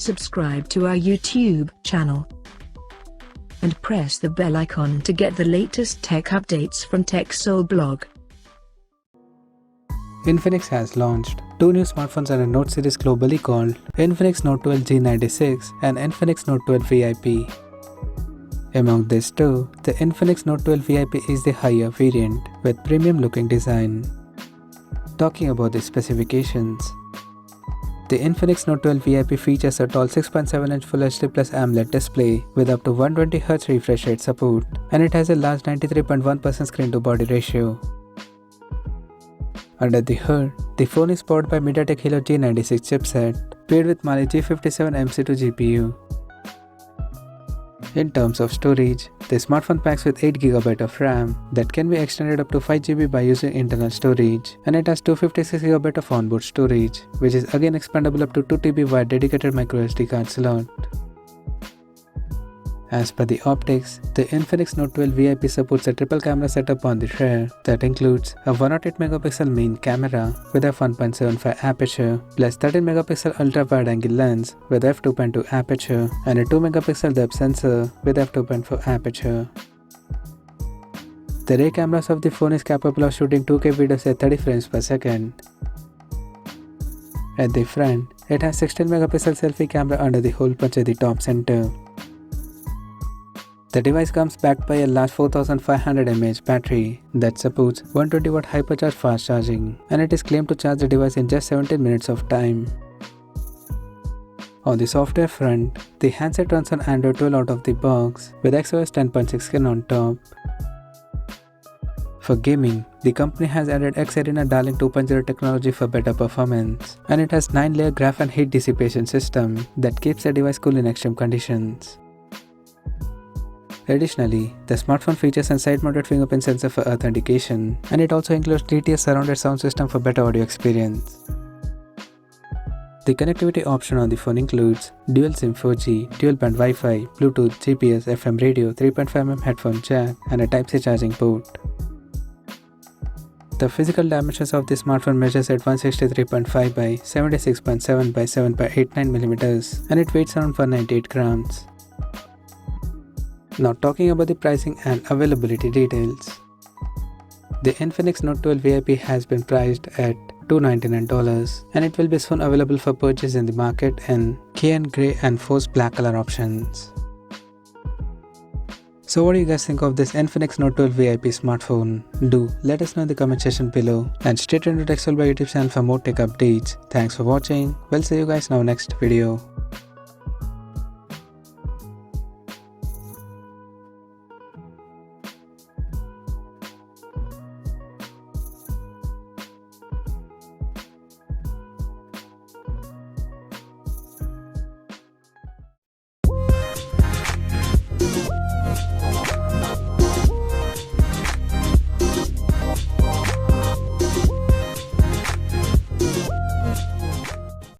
subscribe to our YouTube channel and press the bell icon to get the latest tech updates from TechSole Blog. Infinix has launched two new smartphones under Note series globally called Infinix Note 12 G96 and Infinix Note 12 VIP. Among these two, the Infinix Note 12 VIP is the higher variant with premium looking design. Talking about the specifications, the Infinix Note 12 VIP features a tall 6.7-inch Full HD Plus AMOLED display with up to 120Hz refresh rate support, and it has a large 93.1% screen-to-body ratio. Under the hood, the phone is powered by MediaTek Helio G96 chipset, paired with Mali G57 MC2 GPU. In terms of storage, the smartphone packs with 8GB of RAM that can be extended up to 5GB by using internal storage, and it has 256GB of onboard storage, which is again expandable up to 2TB via dedicated microSD card slot. As per the optics, the Infinix Note 12 VIP supports a triple camera setup on the rear that includes a 108MP main camera with f1.75 aperture plus 13MP ultra wide-angle lens with f2.2 aperture and a 2MP depth sensor with f2.4 aperture. The rear cameras of the phone is capable of shooting 2K videos at 30 frames per second. At the front, it has 16MP selfie camera under the hole punch at the top center. The device comes backed by a large 4500 mAh battery that supports 120W hypercharge fast charging, and it is claimed to charge the device in just 17 minutes of time. On the software front, the handset runs on Android 12 out of the box with XOS 10.6 skin on top. For gaming, the company has added X-Arena Darling 2.0 technology for better performance, and it has 9-layer graph and heat dissipation system that keeps the device cool in extreme conditions. Additionally, the smartphone features a side-mounted fingerprint sensor for authentication, and it also includes DTS surrounded sound system for better audio experience. The connectivity option on the phone includes dual SIM 4G, dual-band Wi-Fi, Bluetooth, GPS, FM radio, 3.5mm headphone jack, and a Type-C charging port. The physical dimensions of the smartphone measures at 163.5 by 76.7 by 7.89mm, and it weighs around 198 grams. Now talking about the pricing and availability details. The Infinix Note 12 VIP has been priced at $299, and it will be soon available for purchase in the market in cayenne grey and forest black color options. So what do you guys think of this Infinix Note 12 VIP smartphone? Do let us know in the comment section below, and stay tuned to TechSole Blog YouTube channel for more tech updates. Thanks for watching. We'll see you guys in our next video.